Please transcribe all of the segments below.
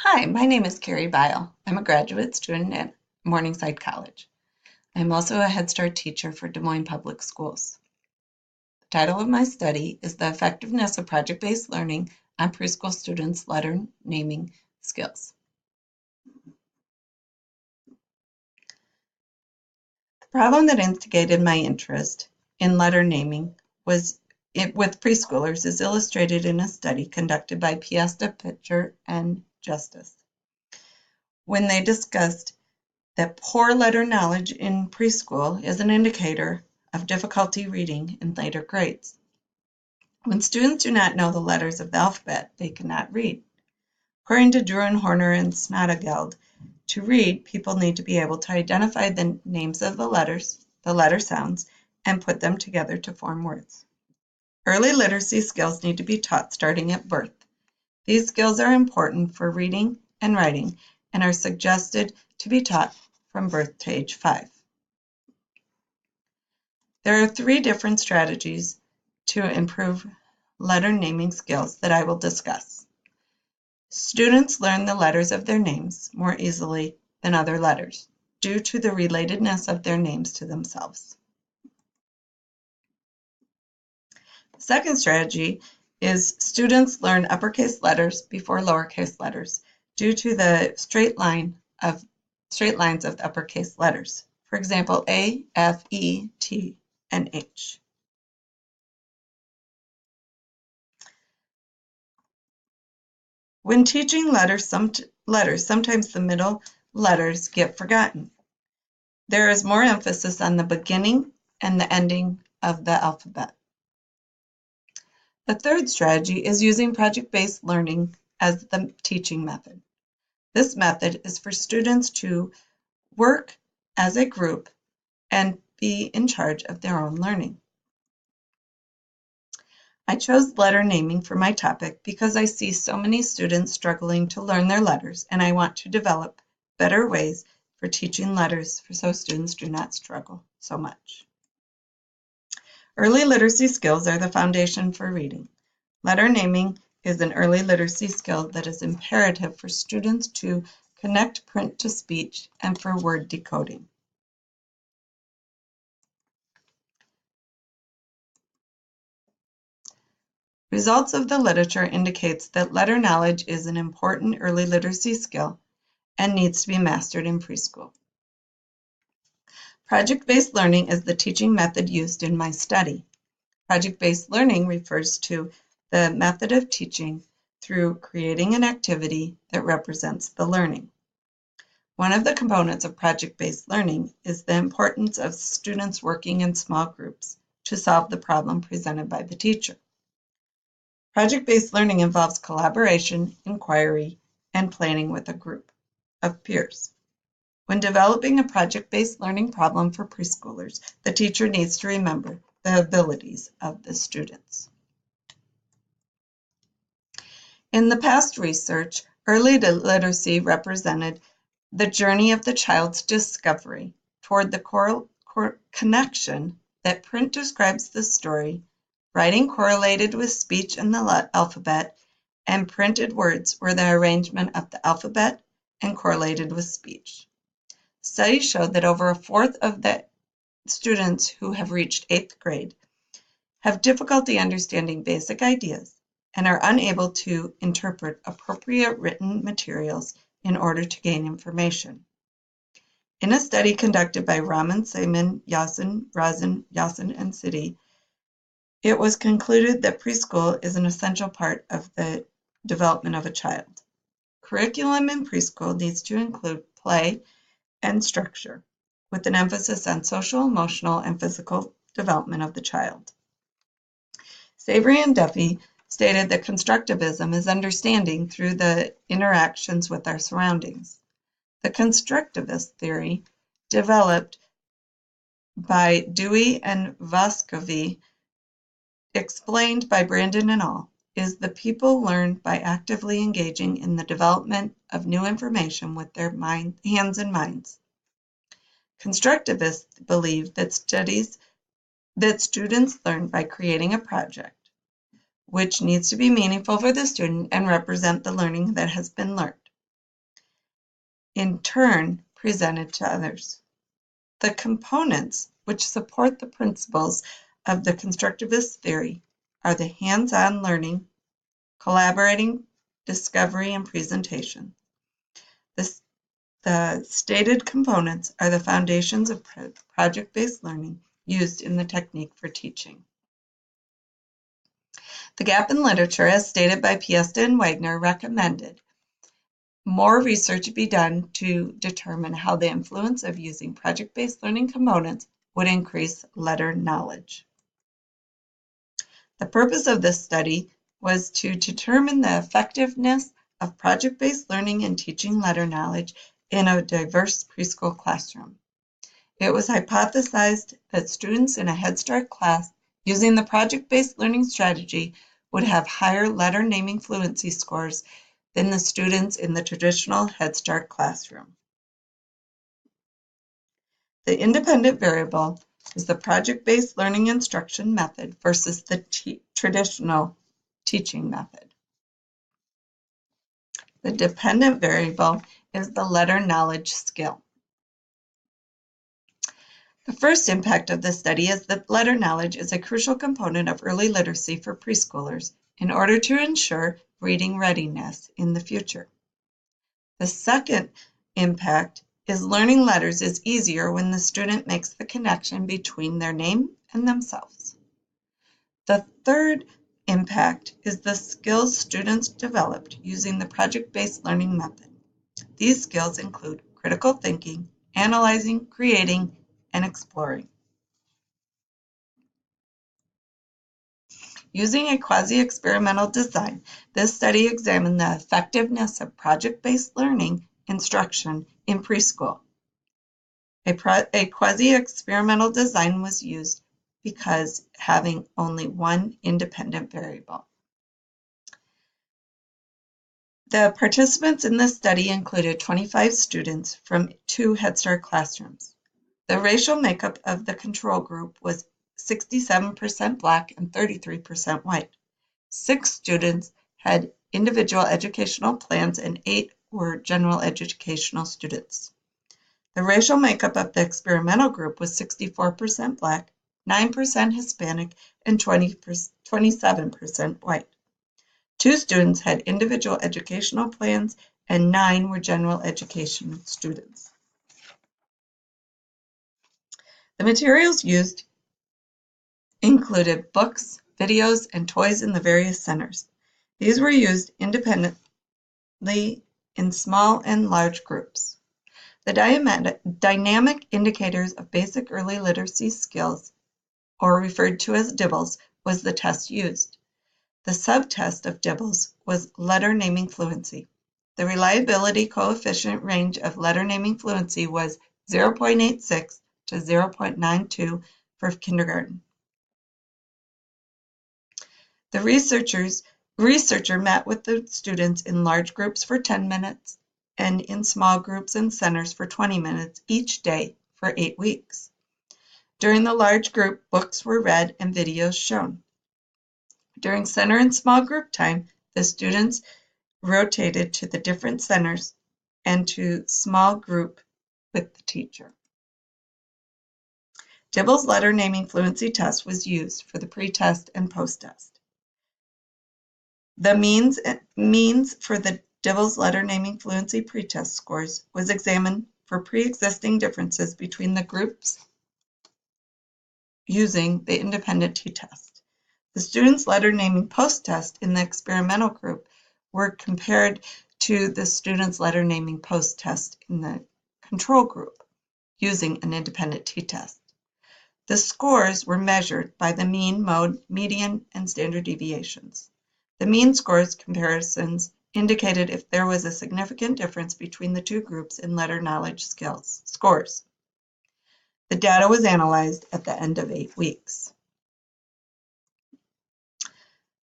Hi, my name is Carrie Bile. I'm a graduate student at Morningside College. I'm also a Head Start teacher for Des Moines Public Schools. The title of my study is The Effectiveness of Project-Based Learning on Preschool Students' Letter Naming Skills. The problem that instigated my interest in letter naming with preschoolers is illustrated in a study conducted by Piesta, Pitcher, and Justice, when they discussed that poor letter knowledge in preschool is an indicator of difficulty reading in later grades. When students do not know the letters of the alphabet, they cannot read. According to Druin, Horner, and Snodegeld, to read, people need to be able to identify the names of the letter sounds, and put them together to form words. Early literacy skills need to be taught starting at birth. These skills are important for reading and writing and are suggested to be taught from birth to age 5. There are 3 different strategies to improve letter naming skills that I will discuss. Students learn the letters of their names more easily than other letters due to the relatedness of their names to themselves. The second strategy is students learn uppercase letters before lowercase letters due to the straight lines of the uppercase letters. For example, A, F, E, T, and H. When teaching letters, sometimes the middle letters get forgotten. There is more emphasis on the beginning and the ending of the alphabet. The third strategy is using project-based learning as the teaching method. This method is for students to work as a group and be in charge of their own learning. I chose letter naming for my topic because I see so many students struggling to learn their letters, and I want to develop better ways for teaching letters so students do not struggle so much. Early literacy skills are the foundation for reading. Letter naming is an early literacy skill that is imperative for students to connect print to speech and for word decoding. Results of the literature indicates that letter knowledge is an important early literacy skill and needs to be mastered in preschool. Project-based learning is the teaching method used in my study. Project-based learning refers to the method of teaching through creating an activity that represents the learning. One of the components of project-based learning is the importance of students working in small groups to solve the problem presented by the teacher. Project-based learning involves collaboration, inquiry, and planning with a group of peers. When developing a project-based learning problem for preschoolers, the teacher needs to remember the abilities of the students. In the past research, early literacy represented the journey of the child's discovery toward the connection that print describes the story, writing correlated with speech in the alphabet, and printed words were the arrangement of the alphabet and correlated with speech. Studies showed that over 1/4 of the students who have reached 8th grade have difficulty understanding basic ideas and are unable to interpret appropriate written materials in order to gain information. In a study conducted by Rahman, Sayman, Yasin, Razin, Yasin, and Siddhi, it was concluded that preschool is an essential part of the development of a child. Curriculum in preschool needs to include play and structure, with an emphasis on social, emotional, and physical development of the child. Savory and Duffy stated that constructivism is understanding through the interactions with our surroundings. The constructivist theory, developed by Dewey and Voskovy, explained by Brandon et al., is the people learn by actively engaging in the development of new information with their hands and minds. Constructivists believe that students learn by creating a project, which needs to be meaningful for the student and represent the learning that has been learned. in turn presented to others. The components which support the principles of the constructivist theory are the hands-on learning, collaborating, discovery, and presentation. The stated components are the foundations of project-based learning used in the technique for teaching. The gap in literature, as stated by Piesta and Wagner, recommended more research be done to determine how the influence of using project-based learning components would increase letter knowledge. The purpose of this study was to determine the effectiveness of project-based learning and teaching letter knowledge in a diverse preschool classroom. It was hypothesized that students in a Head Start class using the project-based learning strategy would have higher letter naming fluency scores than the students in the traditional Head Start classroom. The independent variable is the project-based learning instruction method versus the traditional teaching method. The dependent variable is the letter knowledge skill. The first impact of this study is that letter knowledge is a crucial component of early literacy for preschoolers in order to ensure reading readiness in the future. The second impact is learning letters is easier when the student makes the connection between their name and themselves. The third impact is the skills students developed using the project-based learning method. These skills include critical thinking, analyzing, creating, and exploring. Using a quasi-experimental design, this study examined the effectiveness of project-based learning instruction in preschool. A quasi-experimental design was used because having only one independent variable. The participants in this study included 25 students from 2 Head Start classrooms. The racial makeup of the control group was 67% Black and 33% white. 6 students had individual educational plans and 8 were general educational students. The racial makeup of the experimental group was 64% Black, 9% Hispanic, and 27% white. 2 students had individual educational plans and 9 were general education students. The materials used included books, videos, and toys in the various centers. These were used independently in small and large groups. The dynamic indicators of basic early literacy skills, or referred to as DIBELS, was the test used. The subtest of DIBELS was letter naming fluency. The reliability coefficient range of letter naming fluency was 0.86 to 0.92 for kindergarten. The researcher met with the students in large groups for 10 minutes and in small groups and centers for 20 minutes each day for 8 weeks. During the large group, books were read and videos shown. During center and small group time, the students rotated to the different centers and to small group with the teacher. DIBELS letter naming fluency test was used for the pre-test and post-test. The means for the DIBELS letter naming fluency pretest scores was examined for pre-existing differences between the groups using the independent t-test. The students' letter naming post-test in the experimental group were compared to the students' letter naming post-test in the control group using an independent t-test. The scores were measured by the mean, mode, median, and standard deviations. The mean scores comparisons indicated if there was a significant difference between the 2 groups in letter knowledge scores. The data was analyzed at the end of 8 weeks.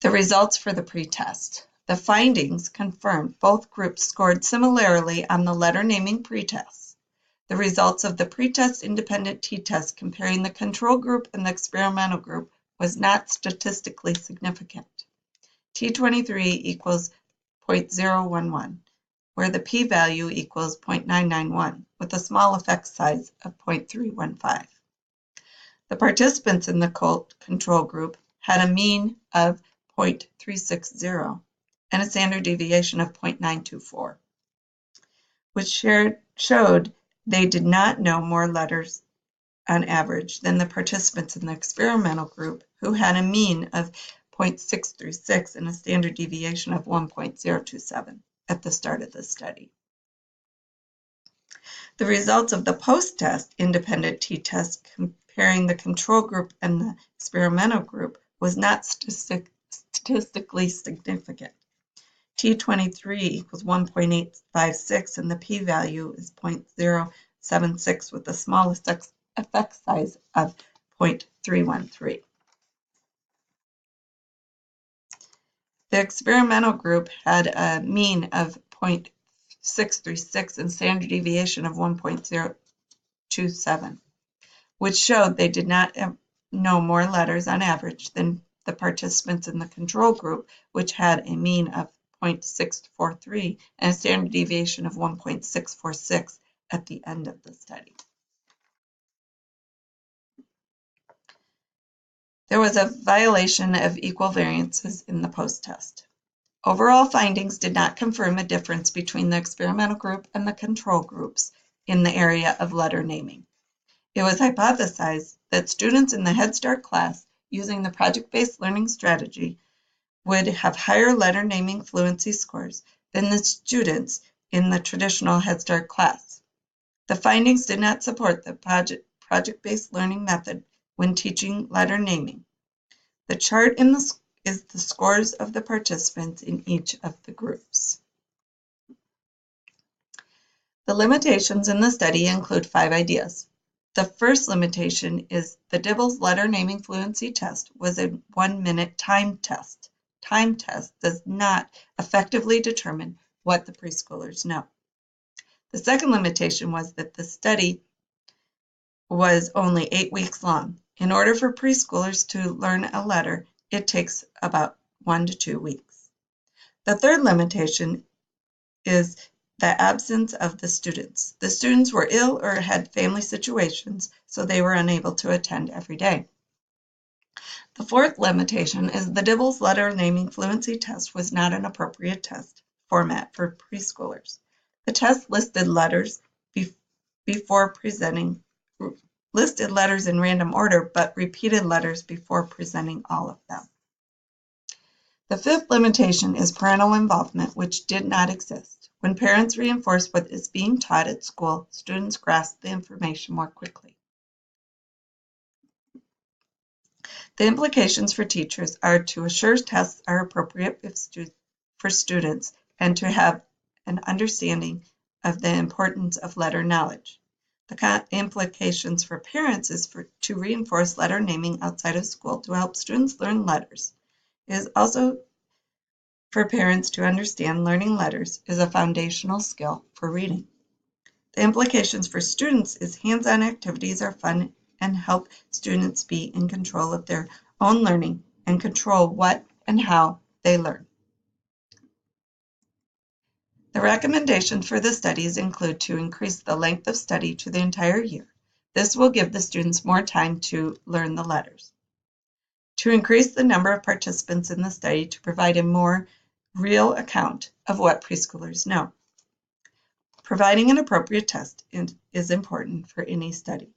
The results for the pretest. The findings confirmed both groups scored similarly on the letter naming pretest. The results of the pretest independent t-test comparing the control group and the experimental group was not statistically significant. T23 equals 0.011. where the p-value equals 0.991 with a small effect size of 0.315. The participants in the control group had a mean of 0.360 and a standard deviation of 0.924, which showed they did not know more letters on average than the participants in the experimental group, who had a mean of 0.636 and a standard deviation of 1.027 at the start of the study. The results of the post-test independent t-test comparing the control group and the experimental group was not statistically significant. T23 equals 1.856 and the p-value is 0.076 with the smallest effect size of 0.313. The experimental group had a mean of 0.636 and standard deviation of 1.027, which showed they did not know more letters on average than the participants in the control group, which had a mean of 0.643 and a standard deviation of 1.646 at the end of the study. There was a violation of equal variances in the post-test. Overall findings did not confirm a difference between the experimental group and the control groups in the area of letter naming. It was hypothesized that students in the Head Start class using the project-based learning strategy would have higher letter naming fluency scores than the students in the traditional Head Start class. The findings did not support the project-based learning method when teaching letter naming. The chart is the scores of the participants in each of the groups. The limitations in the study include 5 ideas. The first limitation is the Dibbles letter naming fluency test was a 1-minute time test. Time test does not effectively determine what the preschoolers know. The second limitation was that the study was only 8 weeks long. In order for preschoolers to learn a letter, it takes about 1 to 2 weeks. The third limitation is the absence of the students. The students were ill or had family situations, so they were unable to attend every day. The fourth limitation is the Dibbles letter naming fluency test was not an appropriate test format for preschoolers. The test listed letters listed letters in random order, but repeated letters before presenting all of them. The fifth limitation is parental involvement, which did not exist. When parents reinforce what is being taught at school, students grasp the information more quickly. The implications for teachers are to assure tests are appropriate for students and to have an understanding of the importance of letter knowledge. The implications for parents is to reinforce letter naming outside of school to help students learn letters. It is also for parents to understand learning letters is a foundational skill for reading. The implications for students is hands-on activities are fun and help students be in control of their own learning and control what and how they learn. The recommendations for the studies include to increase the length of study to the entire year. This will give the students more time to learn the letters. To increase the number of participants in the study to provide a more real account of what preschoolers know. Providing an appropriate test is important for any study.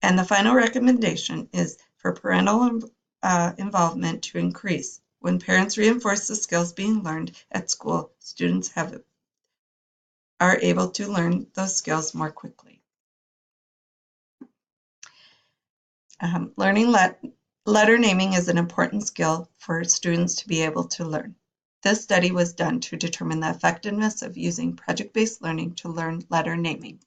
And the final recommendation is for parental involvement to increase. When parents reinforce the skills being learned at school, students are able to learn those skills more quickly. Learning letter naming is an important skill for students to be able to learn. This study was done to determine the effectiveness of using project-based learning to learn letter naming.